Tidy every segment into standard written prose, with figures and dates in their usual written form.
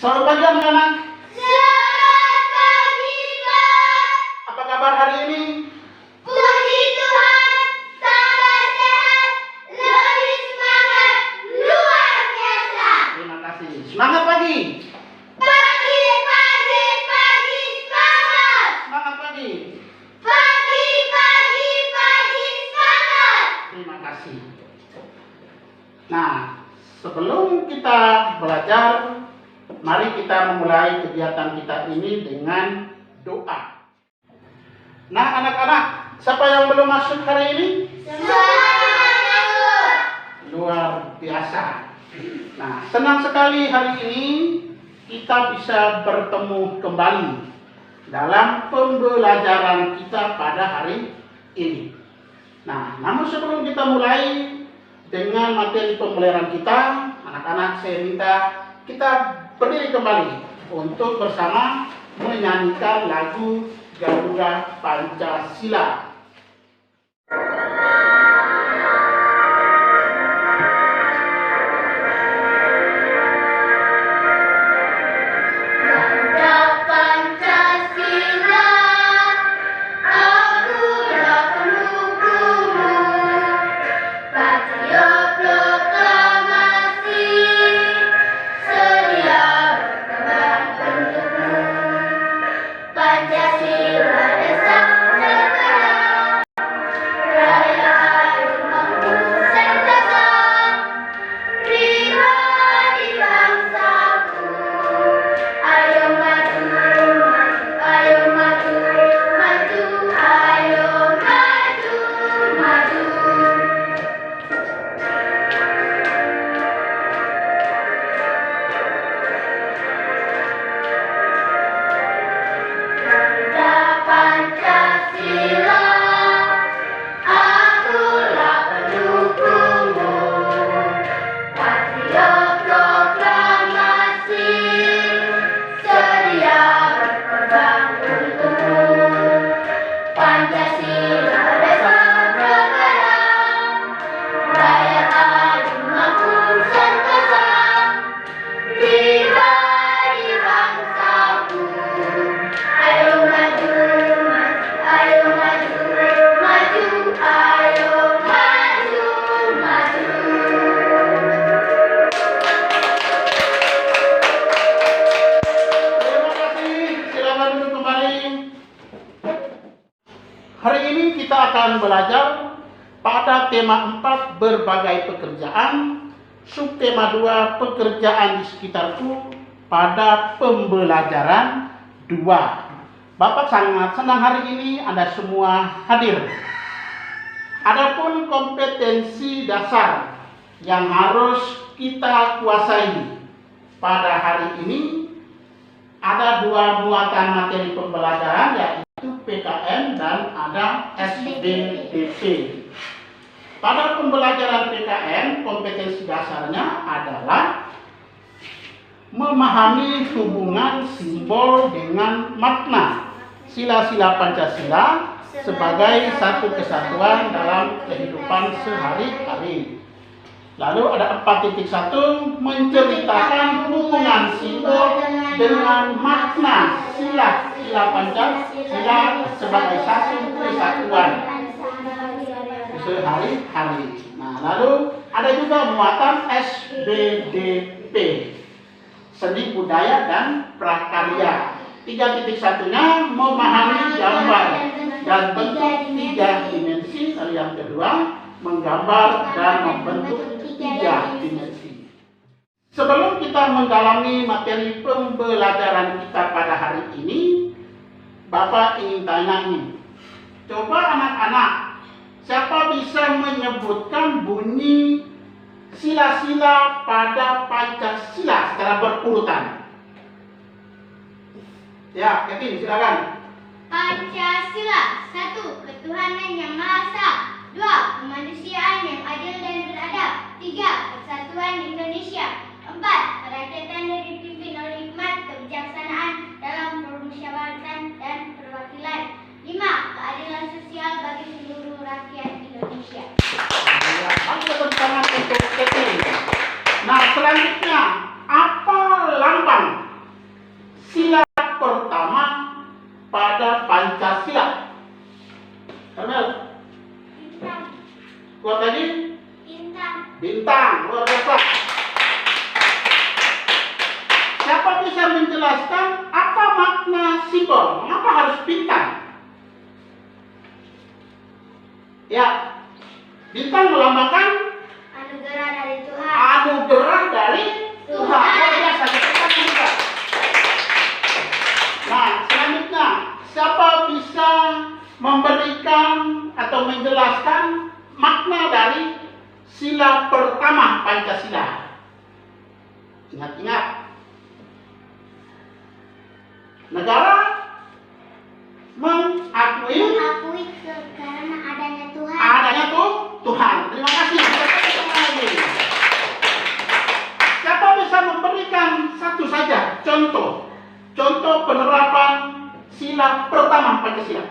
Selamat pagi anak-anak. Selamat pagi, Pak. Apa kabar hari ini? Puji Tuhan, tambah sehat, lebih semangat, luar biasa. Terima kasih. Semangat pagi. Pagi, pagi, pagi, semangat. Semangat pagi. Pagi, pagi, pagi, semangat. Terima kasih. Nah, sebelum kita belajar, mari kita memulai kegiatan kita ini dengan doa. Nah, anak-anak, siapa yang belum masuk hari ini? Semangat. Luar biasa. Nah, senang sekali hari ini kita bisa bertemu kembali dalam pembelajaran kita pada hari ini. Nah, namun sebelum kita mulai dengan materi pembelajaran kita, anak-anak, saya minta kita berdiri kembali untuk bersama menyanyikan lagu Garuda Pancasila. Garuda Pancasila, akulah pendukungmu. Patriot proklamasi, sedia berkorban untukmu. Pancasila dasar negara, raya ayu sentosa, pribadi bangsaku. Ayo maju, maju, ayo maju, maju, ayo maju, maju. Garuda Pancasila, akulah pendukungmu. Patriot proklamasi, sedia berkorban untukmu. Pancasila dasar negara, rakyat adil makmur sentosa, pribadi bangsaku. Ayo maju, maju, ayo maju, maju, ayo maju, maju. Terima kasih. Silakan duduk kembali. Hari ini kita akan belajar pada tema 4 berbagai pekerjaan, subtema 2 pekerjaan di sekitarku pada pembelajaran 2. Bapak sangat senang hari ini Anda semua hadir. Adapun kompetensi dasar yang harus kita kuasai pada hari ini ada 2 muatan materi pembelajaran, yaitu PKN dan ada SBDP. Pada pembelajaran PKN, kompetensi dasarnya adalah memahami hubungan simbol dengan makna sila-sila Pancasila sebagai satu kesatuan dalam kehidupan sehari-hari. Lalu ada 4.1 menceritakan hubungan simbol dengan makna sila-sila Pancasila sebagai satu kesatuan sehari-hari. Nah, lalu ada juga muatan SBDP, seni budaya dan prakarya. 3.1-nya memahami gambar dan bentuk 3 dimensi. Lalu yang kedua menggambar dan membentuk 3 dimensi. Sebelum kita mendalami materi pembelajaran kita pada hari ini, Bapak ingin tanya nih, coba anak-anak, siapa bisa menyebutkan bunyi sila-sila pada Pancasila secara berurutan? Ya, Kevin, silakan. Pancasila. 1. Ketuhanan yang Maha Esa. 2. Kemanusiaan yang adil dan beradab. 3. Persatuan Indonesia. 4. Kerakyatan yang dipimpin oleh hikmat kebijaksanaan dalam permusyawaratan dan perwakilan. 5. Keadilan sosial bagi seluruh rakyat Indonesia. Ya, bagi tepuk tangan untuk Kevin. Nah, selanjutnya apa lambang Kuat lagi? Bintang. Bintang, luar biasa. Siapa bisa menjelaskan apa makna simbol? Mengapa harus bintang? Ya, bintang melambangkan Anugerah dari Tuhan. anugerah dari Tuhan. Luar biasa, kita juga. Nah, selanjutnya, siapa bisa memberikan atau menjelaskan makna dari sila pertama Pancasila? Ingat-ingat. Negara mengakui Karena adanya Tuhan. adanya Tuhan. Terima kasih. Kita ketemu lagi. Siapa bisa memberikan satu saja contoh penerapan sila pertama Pancasila?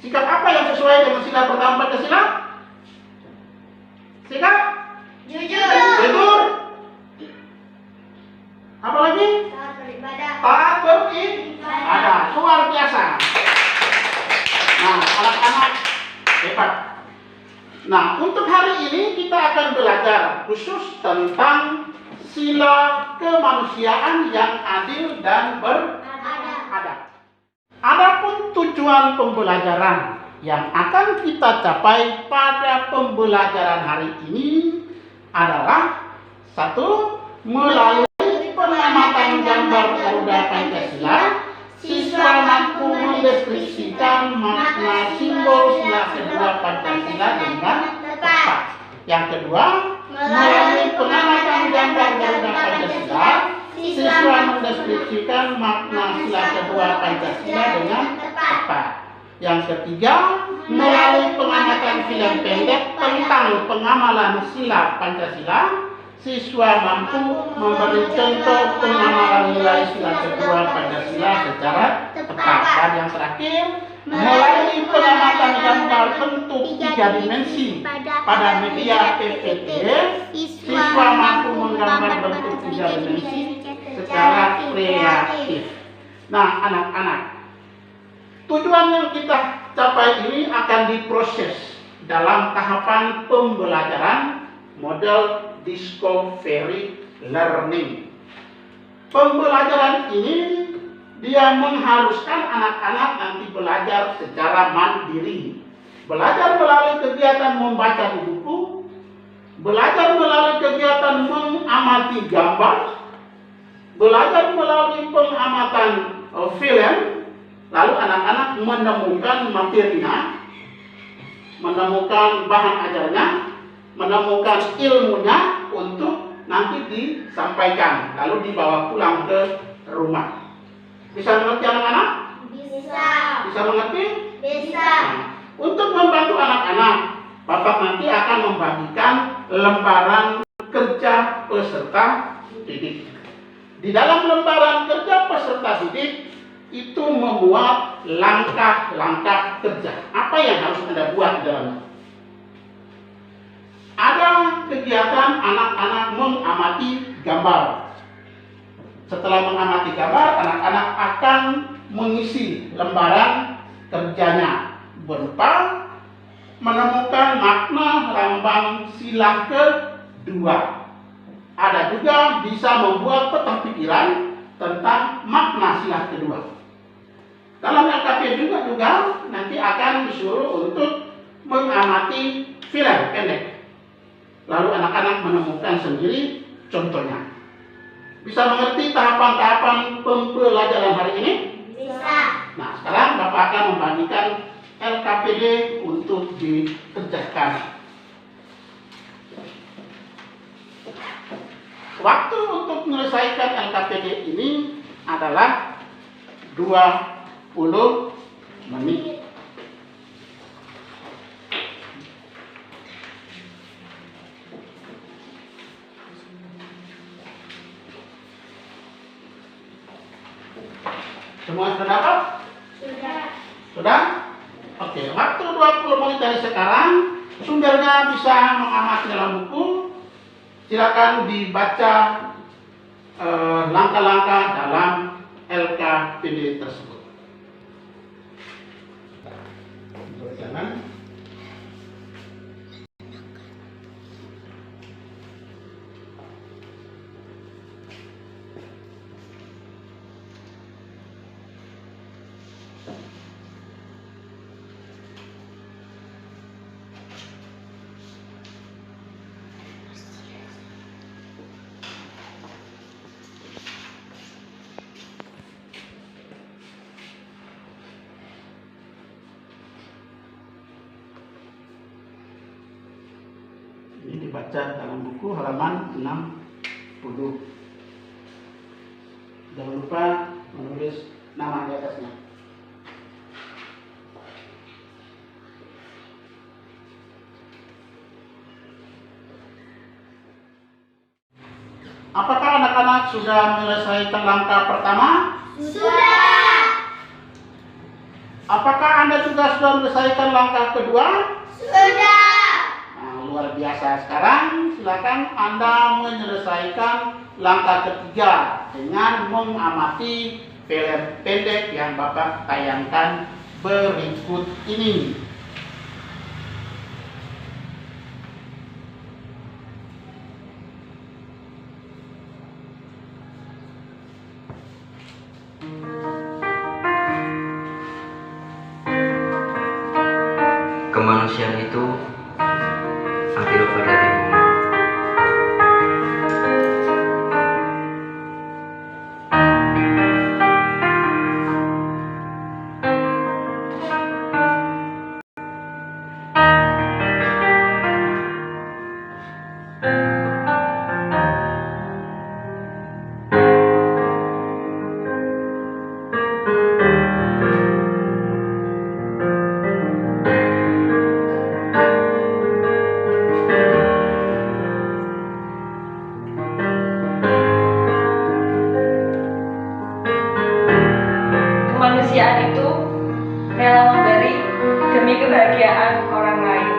Sikap apa yang sesuai dengan sila pertama Pancasila? Sikap Jujur. jujur. Apa lagi? Taat beribadah. Taat beribadah. Luar biasa. Nah, anak-anak hebat. Nah, untuk hari ini kita akan belajar khusus tentang sila kemanusiaan yang adil dan beradab. Adapun tujuan pembelajaran yang akan kita capai pada pembelajaran hari ini adalah satu, melalui pengamatan gambar Garuda Pancasila, siswa mampu mendeskripsikan makna simbol sila kedua Pancasila dengan tepat. Yang kedua, melalui pengamatan gambar Garuda Pancasila, siswa mendeskripsikan makna sila kedua Pancasila dengan tepat. Yang ketiga, melalui pengamatan film pendek tentang pengamalan sila Pancasila, siswa mampu memberi contoh pengamalan nilai sila kedua Pancasila secara tepat. Dan yang terakhir, melalui pengamatan gambar bentuk 3 dimensi pada media PPT, siswa mampu menggambar bentuk 3 dimensi secara kreatif. Nah, anak-anak, tujuan yang kita capai ini akan diproses dalam tahapan pembelajaran model discovery learning. Pembelajaran ini dia mengharuskan anak-anak nanti belajar secara mandiri. Belajar melalui kegiatan membaca di buku, belajar melalui kegiatan mengamati gambar, belajar melalui pengamatan film, lalu anak-anak menemukan materinya, menemukan bahan ajarnya, menemukan ilmunya untuk nanti disampaikan, lalu dibawa pulang ke rumah. Bisa mengerti anak-anak? Bisa. Bisa mengerti? Bisa. Nah, untuk membantu anak-anak, Bapak nanti akan membagikan lembaran kerja peserta didik. Di dalam lembaran kerja peserta didik itu memuat langkah-langkah kerja. Apa yang harus Anda buat di dalamnya? Ada kegiatan anak-anak mengamati gambar. Setelah mengamati gambar, anak-anak akan mengisi lembaran kerjanya berupa menemukan makna lambang sila kedua. Ada juga bisa membuat peta pikiran tentang makna sila kedua. Dalam LKP juga nanti akan disuruh untuk mengamati film pendek. Lalu anak-anak menemukan sendiri contohnya. Bisa mengerti tahapan-tahapan pembelajaran hari ini? Bisa. Nah, sekarang Bapak akan membagikan LKPD untuk dikerjakan. Waktu untuk menyelesaikan LKPD ini adalah 20 menit. Semua sudah dapat? Sudah. Sudah? Oke, waktu 20 menit dari sekarang, sumbernya bisa mengamati dalam buku. Silakan dibaca langkah-langkah dalam LKPD tersebut. Jangan. Ini dibaca dalam buku halaman 60. Jangan lupa menulis nama di atasnya. Apakah anak-anak sudah menyelesaikan langkah pertama? Sudah. Apakah Anda juga sudah menyelesaikan langkah kedua? Sudah. Nah, luar biasa. Sekarang silakan Anda menyelesaikan langkah ketiga dengan mengamati film pendek yang Bapak tayangkan berikut ini. Kemanusiaan itu anti lupa darimu. Kemanusiaan itu rela memberi demi kebahagiaan orang lain.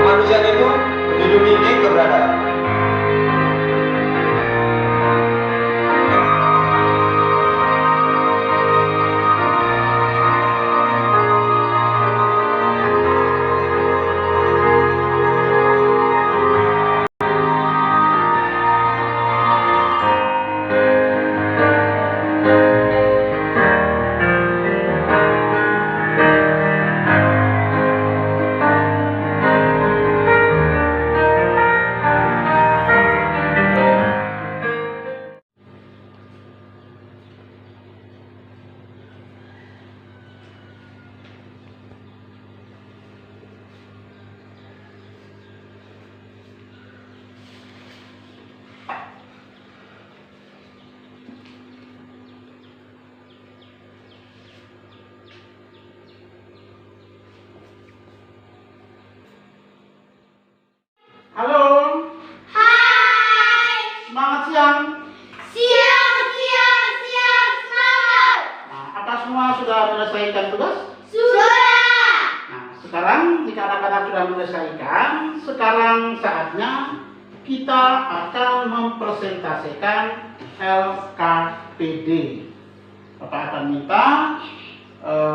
Kemanusiaan itu melindungi keberadaan. Halo, Hai. semangat siang. Siap, semangat. Nah, apa semua sudah menyelesaikan tugas? Sudah. Nah, sekarang jika anak-anak sudah menyelesaikan, sekarang saatnya kita akan mempresentasikan LKPD. Bapak akan minta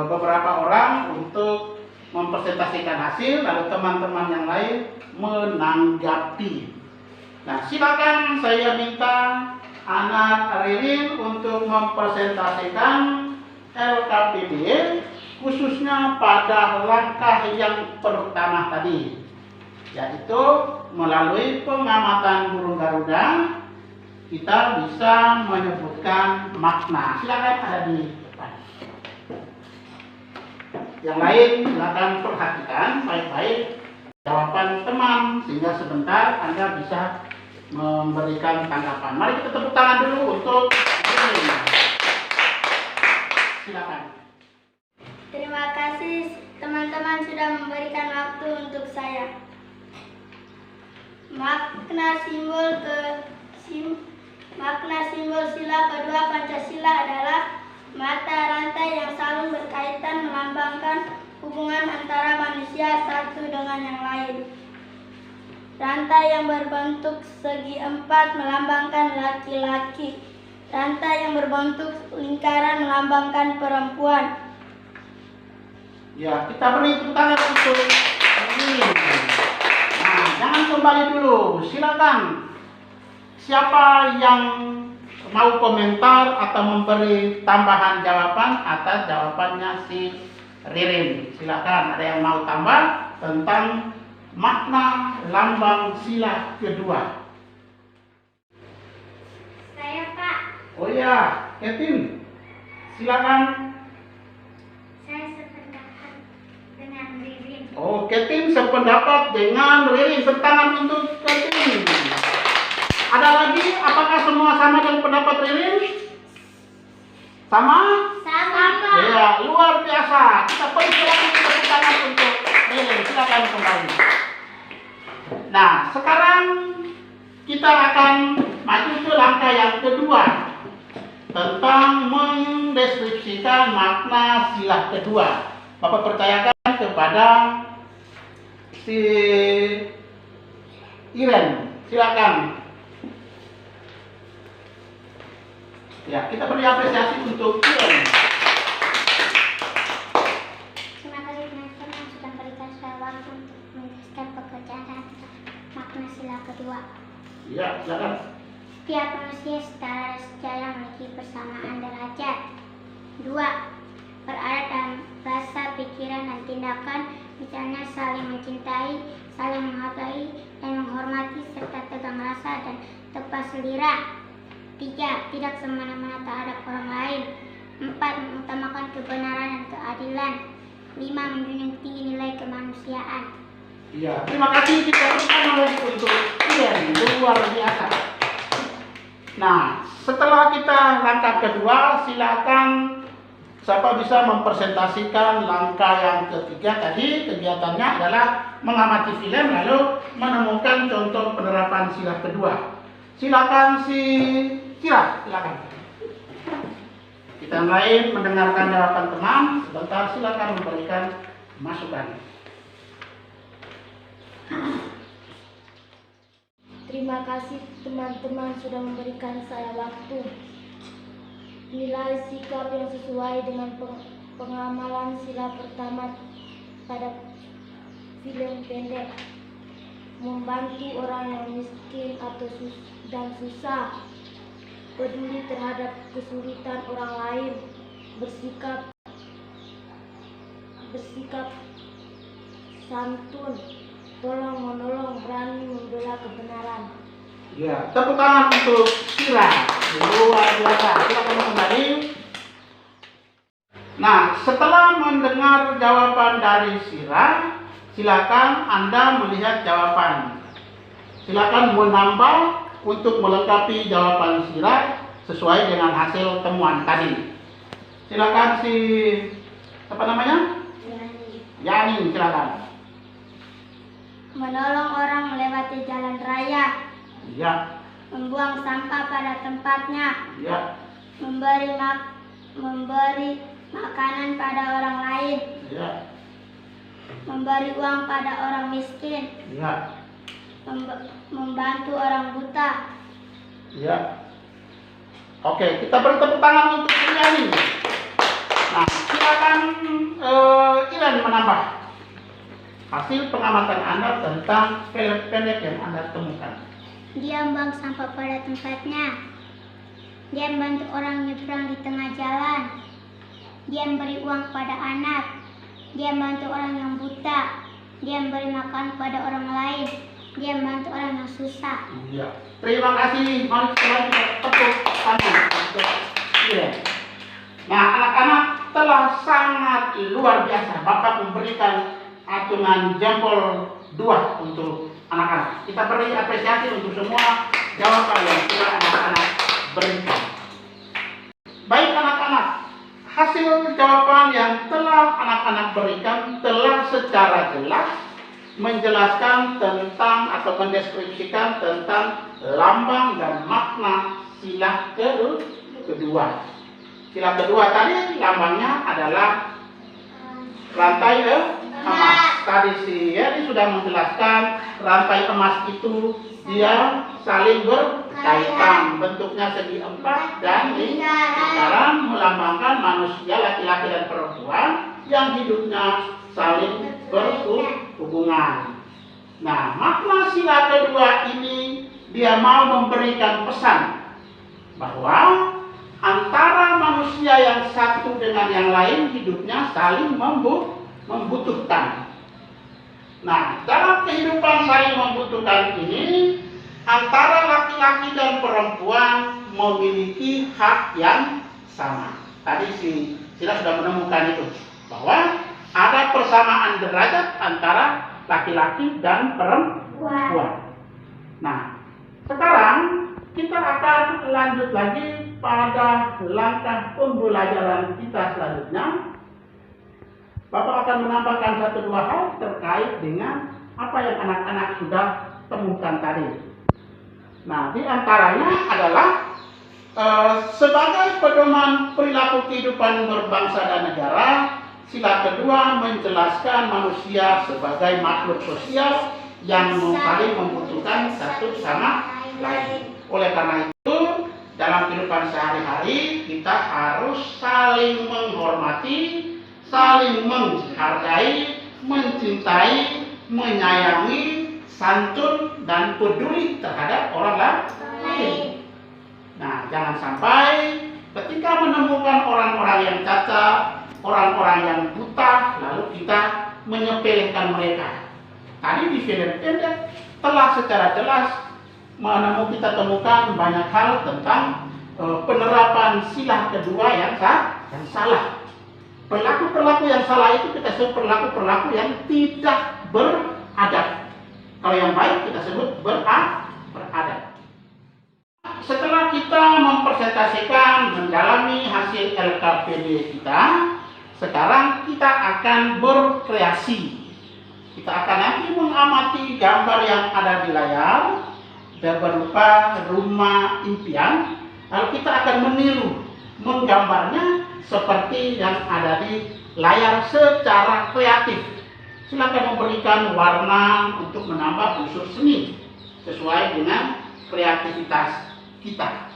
beberapa orang untuk mempresentasikan hasil, lalu teman-teman yang lain menanggapi. Nah, silakan saya minta anak Ririn untuk mempresentasikan LKPD khususnya pada langkah yang pertama tadi, yaitu melalui pengamatan burung Garuda kita bisa menyebutkan makna. Silakan ada di depan. Yang lain silakan perhatikan baik-baik jawaban teman sehingga sebentar Anda bisa memberikan tanggapan. Mari kita tepuk tangan dulu untuk ini. Silakan. Terima kasih teman-teman sudah memberikan waktu untuk saya. Makna simbol sila kedua Pancasila adalah yang saling berkaitan melambangkan hubungan antara manusia satu dengan yang lain. Rantai yang berbentuk segi empat melambangkan laki-laki. Rantai yang berbentuk lingkaran melambangkan perempuan. Ya, kita beri tepuk tangan untuk ini. Nah, jangan kembali dulu. Silakan. Siapa yang mau komentar atau memberi tambahan jawaban atas jawabannya si Ririn? Silakan. Ada yang mau tambah tentang makna lambang sila kedua? Saya, Pak. Oh ya, Kevin. Silakan. Saya sependapat dengan Ririn. Oh, Kevin sependapat dengan Ririn. Tepuk tangan untuk Kevin. Ada lagi? Apakah semua sama dengan pendapat Ririn? Sama? Sama. Ya, luar biasa. Kita beri tepuk tangan untuk Ririn. Silakan kembali. Nah, sekarang kita akan maju ke langkah yang kedua tentang mendeskripsikan makna sila kedua. Bapak percayakan kepada si Iren. Silakan. Ya, kita beri apresiasi untuk Iren. Terima kasih teman-teman yang sudah memberikan saya waktu untuk menjelaskan pekerjaan makna sila kedua. Ya, silakan. Setiap manusia secara sejarah memiliki persamaan derajat. 2. Berada dalam rasa, pikiran, dan tindakan, misalnya saling mencintai, saling menghargai, dan menghormati, serta tegang rasa dan tepat selera. 3. Tidak semena-mena terhadap orang lain. 4. Mengutamakan kebenaran dan keadilan. 5. Menjunjung tinggi nilai kemanusiaan. Iya, terima kasih. Kita berikan lagi untuk Iren. Luar biasa. Nah, setelah kita langkah kedua, silakan siapa bisa mempresentasikan langkah yang ketiga tadi. Kegiatannya adalah mengamati film lalu menemukan contoh penerapan sila kedua. Silakan si Sira, silakan. Kita mulai mendengarkan jawaban teman. Sebentar, silakan memberikan masukan. Terima kasih teman-teman sudah memberikan saya waktu. Nilai sikap yang sesuai dengan pengamalan sila pertama pada film pendek. Membantu orang yang miskin atau dan susah. Peduli terhadap kesulitan orang lain. Bersikap santun. Tolong menolong, berani membela kebenaran. Ya, tepuk tangan untuk Sira. Luar biasa. Silakan kembali. Nah, setelah mendengar jawaban dari Sira, silakan Anda melihat jawaban. Silakan menambah untuk melengkapi jawaban Sira sesuai dengan hasil temuan tadi. Silakan si apa namanya? Yani, silakan. Menolong orang melewati jalan raya. Ya. Membuang sampah pada tempatnya. Ya. Memberi makanan pada orang lain. Ya. Memberi uang pada orang miskin. Ya. Membantu orang buta. Ya. Oke, kita beri tepuk tangan untuk Yani. Nah, silakan Iren menambah hasil pengamatan Anda tentang film pendek yang Anda temukan. Dia membuang sampah pada tempatnya. Dia membantu orang nyebrang di tengah jalan. Dia memberi uang pada anak. Dia membantu orang yang buta. Dia memberi makan pada orang lain. Dia membantu orang yang susah. Iya. Terima kasih. Mari kita tepuk tangan untuk Iren. Nah, anak-anak telah sangat luar biasa. Bapak memberikan acungan jempol 2 untuk anak-anak. Kita beri apresiasi untuk semua jawaban yang telah anak-anak berikan. Baik anak-anak, hasil jawaban yang telah anak-anak berikan telah secara jelas menjelaskan tentang atau mendeskripsikan tentang lambang dan makna sila kedua. Sila kedua tadi lambangnya adalah rantai emas. Tadi si Yeri sudah menjelaskan rantai emas itu dia saling berkaitan, bentuknya segi empat dan lingkaran, melambangkan manusia laki-laki dan perempuan yang hidupnya saling berhubungan. Nah, makna sila kedua ini dia mau memberikan pesan bahwa antara manusia yang satu dengan yang lain hidupnya saling membutuhkan. Nah, dalam kehidupan saling membutuhkan ini, antara laki-laki dan perempuan memiliki hak yang sama. Tadi Sila sudah menemukan itu, bahwa ada persamaan derajat antara laki-laki dan perempuan. Nah, sekarang kita akan lanjut lagi pada langkah pembelajaran kita selanjutnya. Bapak akan menambahkan 1-2 hal terkait dengan apa yang anak-anak sudah temukan tadi. Nah, di antaranya adalah sebagai pedoman perilaku kehidupan berbangsa dan negara, sila kedua menjelaskan manusia sebagai makhluk sosial yang saling membutuhkan satu sama lain. Oleh karena itu, dalam kehidupan sehari-hari kita harus saling menghormati, saling menghargai, mencintai, menyayangi, santun, dan peduli terhadap orang lain. Nah, jangan sampai ketika menemukan orang-orang yang cacat, orang-orang yang buta, lalu kita menyepelekan mereka. Tadi di film pendek telah secara jelas kita temukan banyak hal tentang penerapan sila kedua yang salah. Perilaku-perilaku yang salah itu kita sebut perilaku-perilaku yang tidak beradab. Kalau yang baik kita sebut beradab. Setelah kita mempresentasikan, mendalami hasil LKPD kita, sekarang kita akan berkreasi. Kita akan nanti mengamati gambar yang ada di layar, berupa rumah impian, lalu kita akan meniru, menggambarnya seperti yang ada di layar secara kreatif. Silakan memberikan warna untuk menambah unsur seni sesuai dengan kreativitas kita.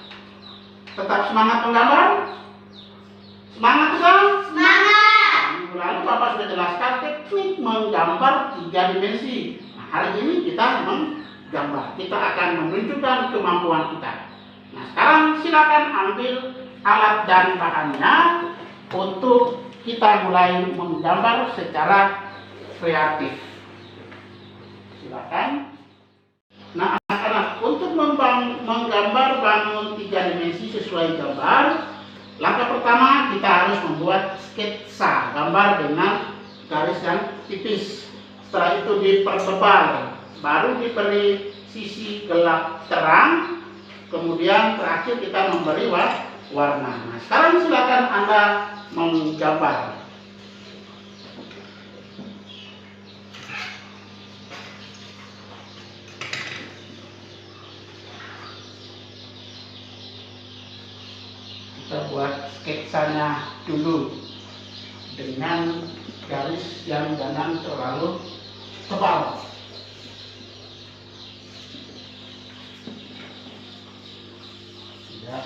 Tetap semangat menggambar? Semangat kan? Semangat! Minggu lalu Bapak sudah jelaskan teknik menggambar 3 dimensi. Nah, hari ini kita menggambar. Kita akan menunjukkan kemampuan kita. Nah, sekarang silakan ambil alat dan bahannya untuk kita mulai menggambar secara kreatif. Silakan. Nah, anak-anak, untuk menggambar bangun 3 dimensi sesuai gambar, langkah pertama kita harus membuat sketsa gambar dengan garis yang tipis. Setelah itu dipertebal, baru diberi sisi gelap terang, kemudian terakhir kita memberi warna. Nah, sekarang silakan Anda menggambar. Kita buat sketsanya dulu dengan garis yang jangan terlalu tebal. Ya.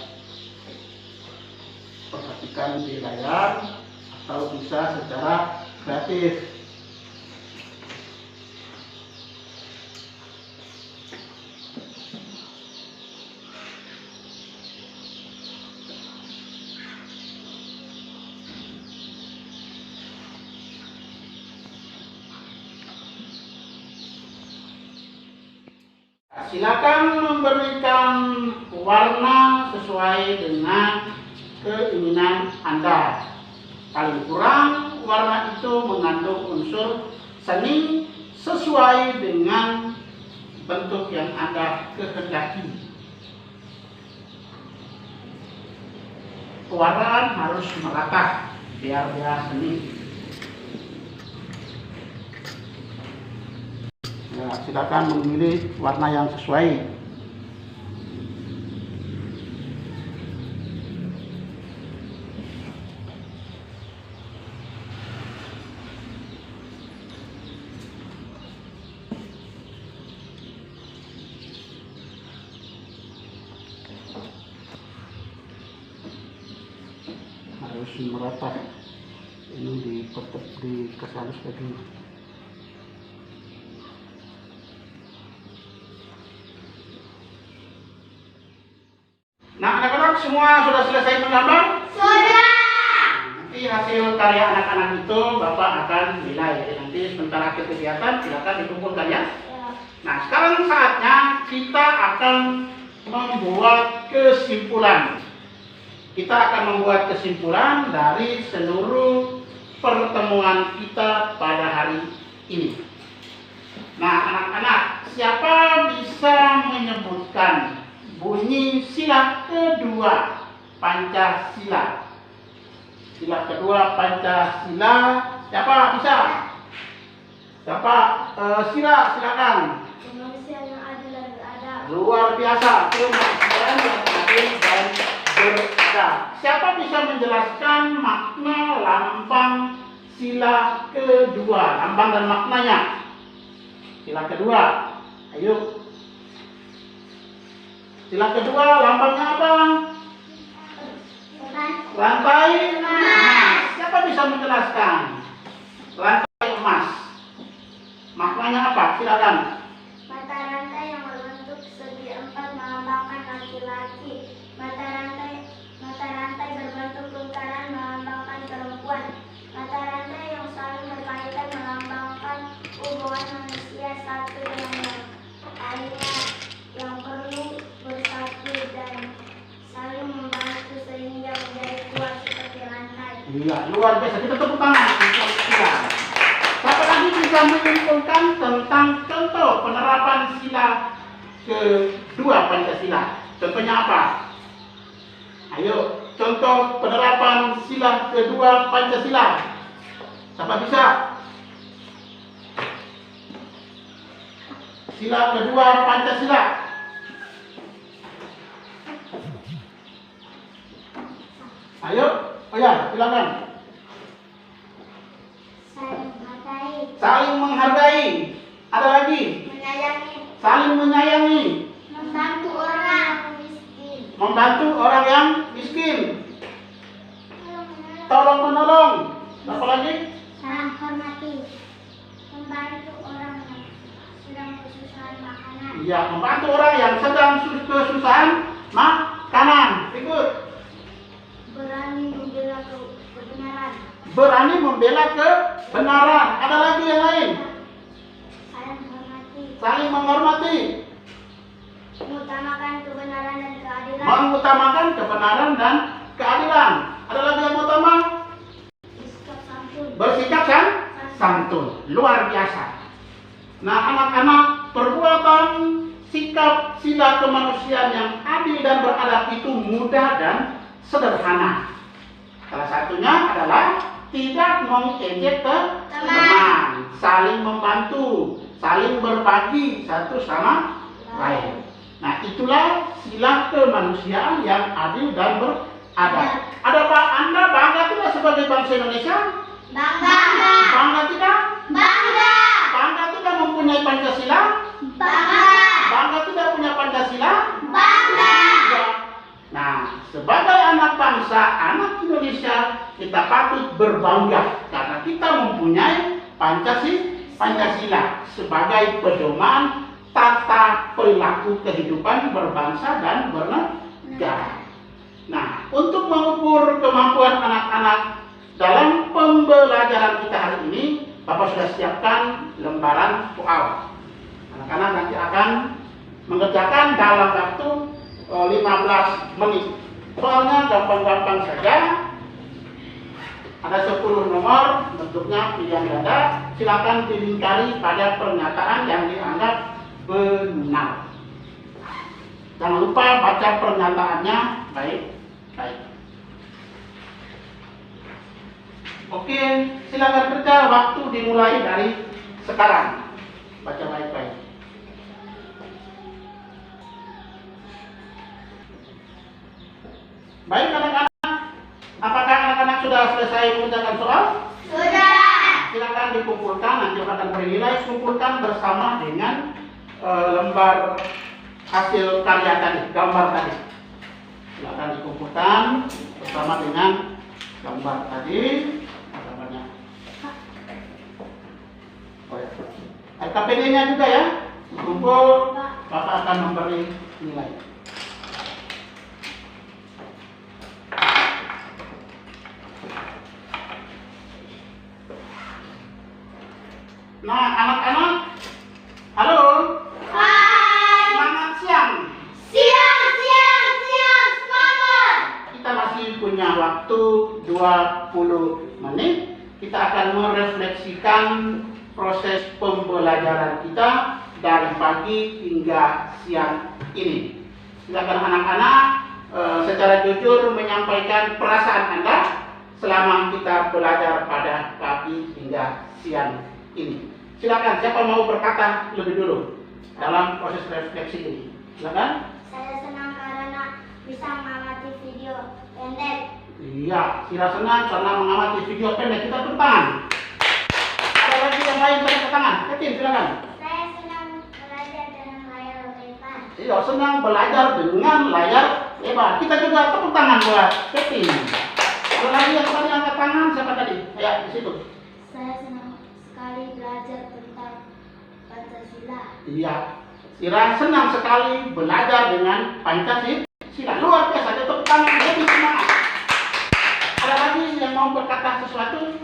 Perhatikan di layar atau bisa secara kreatif. Silakan memberikan warna sesuai dengan keinginan Anda. Paling kurang warna itu mengandung unsur seni sesuai dengan bentuk yang Anda kehendaki. Pewarnaan harus merata biar dia seni. Ya, silakan memilih warna yang sesuai. harus merata. Ini dikasih halus kayak gini. Nah, anak-anak semua sudah selesai menggambar? Sudah. Nanti hasil karya anak-anak itu Bapak akan nilai. Jadi nanti sebentar akhir kegiatan silakan dikumpulkan ya. Nah, sekarang saatnya kita akan membuat kesimpulan. Kita akan membuat kesimpulan dari seluruh pertemuan kita pada hari ini. Nah, anak-anak, siapa bisa menyebutkan bunyi sila kedua Pancasila? Sila kedua Pancasila, siapa bisa? Siapa? Silakan. Indonesia yang adil dan beradab. Luar biasa, kemanusiaan yang adil dan beradab. Siapa bisa menjelaskan makna lambang sila kedua, lambang dan maknanya? Sila kedua, ayo. Sila kedua, lambangnya apa? Rantai emas. Siapa bisa menjelaskan? Rantai emas. Maknanya apa? Silakan. Mata rantai yang berbentuk segi empat melambangkan laki-laki. Mata rantai berbentuk lingkaran melambangkan perempuan. Mata rantai yang saling berkaitan melambangkan hubungan manusia satu dengan yang lainnya yang perlu bersatu dan saling membantu sehingga menjadi kuat seperti rantai. Iya, luar biasa. Kita tepuk tangan untuk sila. Siapa lagi bisa menyimpulkan tentang contoh penerapan sila kedua Pancasila? Contohnya apa? Ayo, contoh penerapan sila kedua Pancasila. Siapa bisa? Sila kedua Pancasila. Ayo, oh ya, silakan. Saling menghargai, Saling menghargai. Ada lagi? menyayangi, Saling menyayangi. membantu orang miskin, Membantu orang yang miskin. Tolong menolong. Apa lagi? saling hormati, membantu orang yang sedang kesusahan makanan, Iya, membantu orang yang sedang kesusahan makanan. Ikut. berani membela kebenaran, Berani membela kebenaran. Ada lagi yang lain? saling hormati, Saling menghormati. mengutamakan kebenaran dan keadilan, Mengutamakan kebenaran dan keadilan. Ada lagi yang utama? bersikap santun, Bersikap santun. Luar biasa. Nah, anak-anak, perbuatan sikap sila kemanusiaan yang adil dan beradab itu mudah dan sederhana. Salah satunya adalah tidak mengejek teman, saling membantu, saling berbagi satu sama lain. Nah, itulah sila kemanusiaan yang adil dan beradab. Adakah Anda bangga tidak sebagai bangsa Indonesia? bangga, Bangga tidak? bangga, Bangga tidak mempunyai Pancasila? bangga, Bangga tidak punya Pancasila? bangga. Nah, sebagai anak bangsa, anak Indonesia, kita patut berbangga karena kita mempunyai Pancasila sebagai pedoman tata perilaku kehidupan berbangsa dan bernegara. Nah, untuk mengukur kemampuan anak-anak dalam pembelajaran kita hari ini, Bapak sudah siapkan lembaran soal. Anak-anak nanti akan mengerjakan dalam waktu 15 menit. Soalnya gampang-gampang saja. Ada 10 nomor, bentuknya pilihan ganda. Silakan dilingkari pada pernyataan yang dianggap benar. Jangan lupa baca pernyataannya baik-baik. Oke, silakan kerja. Waktu dimulai dari sekarang. Baca baik-baik. Baik anak-anak, apakah anak-anak sudah selesai mengerjakan soal? Sudah. Silakan dikumpulkan, nanti akan bernilai. Kumpulkan bersama dengan lembar hasil karya tadi, gambar tadi. Silakan dikumpulkan bersama dengan gambar tadi. Gambarnya. Oh ya. LKPD-nya juga ya. Kumpul, Bapak akan memberi nilai. Nah, anak-anak, halo. Hai. Semangat siang. Siang, semangat. Kita masih punya waktu 20 menit. Kita akan merefleksikan proses pembelajaran kita dari pagi hingga siang ini. Silakan anak-anak secara jujur menyampaikan perasaan Anda selama kita belajar pada pagi hingga siang ini. Silakan, siapa mau berkata lebih dulu dalam proses refleksi ini? Silakan. Saya senang karena bisa mengamati video pendek. Iya, Sira senang karena mengamati video pendek. Kita tepuk tangan. Ada lagi yang lain tepuk tangan? Ketin, silakan. Saya senang belajar dengan layar lebar. Iya, senang belajar dengan layar lebar. Kita juga tepuk tangan buat Ketin. Ada lagi yang tadi angkat tangan? Siapa tadi? Ya, di situ. Saya senang sekali belajar tentang Pancasila. Iya, Sira senang sekali belajar dengan Pancasila. Luar biasa, tepuk tangan, lebih semangat. Ada lagi yang mau berkata sesuatu?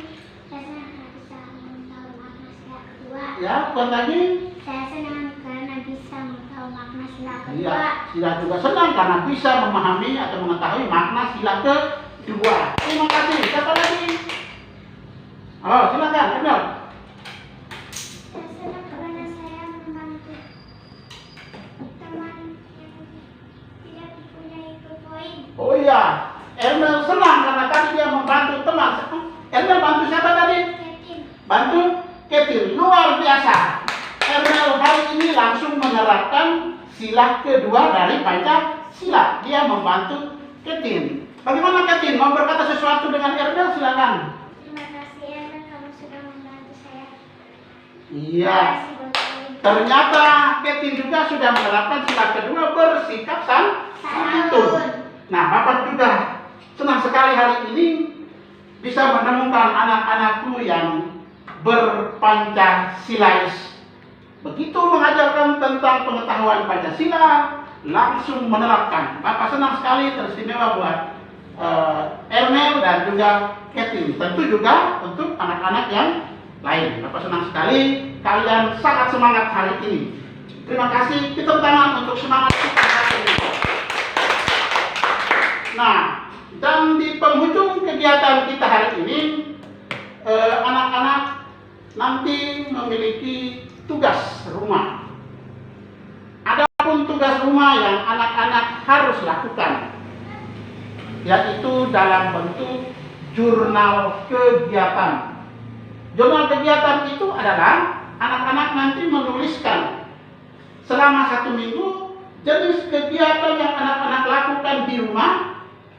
Saya senang bisa mengetahui makna sila kedua. Ya, buat lagi. Saya senang karena bisa mengetahui makna sila kedua. Iya, Sila juga senang karena bisa memahami atau mengetahui makna sila kedua. Terima kasih. Siapa lagi? Oh, silakan, Emil. Saya senang karena saya membantu teman yang tidak mempunyai poin. Oh iya, Emil senang karena tadi dia membantu teman. Emil bantu siapa tadi? Ketin. Bantu Ketin. Luar biasa. Emil hari ini langsung menerapkan sila kedua dari Pancasila. Dia membantu Ketin. Bagaimana Ketin? Mau berkata sesuatu dengan Emil? Silakan. Terima kasih Emil, kamu sudah membantu saya. Iya. Terima kasih buat poin. Ternyata Ketin juga sudah menerapkan sila kedua bersikap santun. Nah, Bapak juga senang sekali hari ini bisa menemukan anak-anakku yang berpancasilais. Begitu mengajarkan tentang pengetahuan Pancasila, langsung menerapkan. Bapak senang sekali, teristimewa buat Ernel dan juga Ketin. Tentu juga untuk anak-anak yang lain. Bapak senang sekali, kalian sangat semangat hari ini. Terima kasih, kita tepuk tangan untuk semangat kita hari ini. Nah, dan di penghujung kegiatan kita hari ini, anak-anak nanti memiliki tugas rumah. Adapun tugas rumah yang anak-anak harus lakukan, yaitu dalam bentuk jurnal kegiatan. Jurnal kegiatan itu adalah anak-anak nanti menuliskan selama 1 minggu jenis kegiatan yang anak-anak lakukan di rumah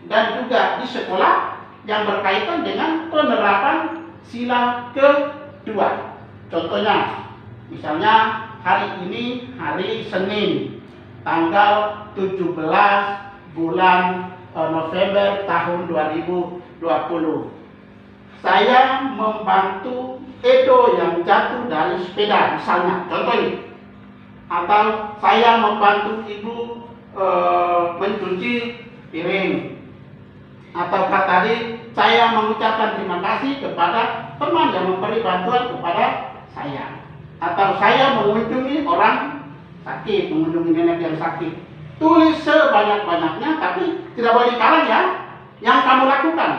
dan juga di sekolah yang berkaitan dengan penerapan sila kedua. Contohnya, misalnya hari ini hari Senin, tanggal 17 bulan November tahun 2020. Saya membantu Edo yang jatuh dari sepeda, misalnya, contoh ini. Atau saya membantu ibu mencuci piring. Atau tadi saya mengucapkan terima kasih kepada teman yang memberi bantuan kepada saya. Atau saya mengunjungi orang sakit, mengunjungi nenek yang sakit. Tulis sebanyak-banyaknya, tapi tidak boleh kalah ya. Yang kamu lakukan,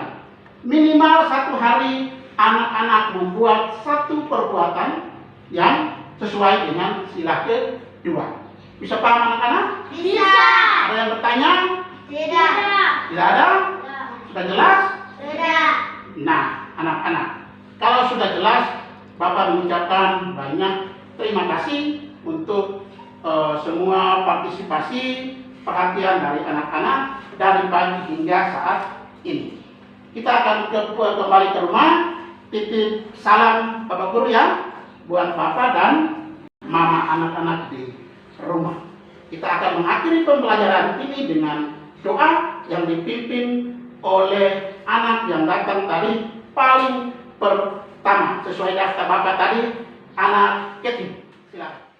minimal 1 hari anak-anak membuat 1 perbuatan yang sesuai dengan sila kedua. Bisa paham anak-anak? Bisa. Ada yang bertanya? Tidak. Tidak ada? Sudah jelas? Sudah. Nah, anak-anak, kalau sudah jelas, Bapak mengucapkan banyak terima kasih untuk semua partisipasi perhatian dari anak-anak dari pagi hingga saat ini. Kita akan kembali ke rumah, titip salam Bapak Guru ya, buat Bapak dan Mama anak-anak di rumah. Kita akan mengakhiri pembelajaran ini dengan doa yang dipimpin oleh anak yang datang tadi paling pertama. Sesuai daftar Bapak tadi, anak Keti. Silakan.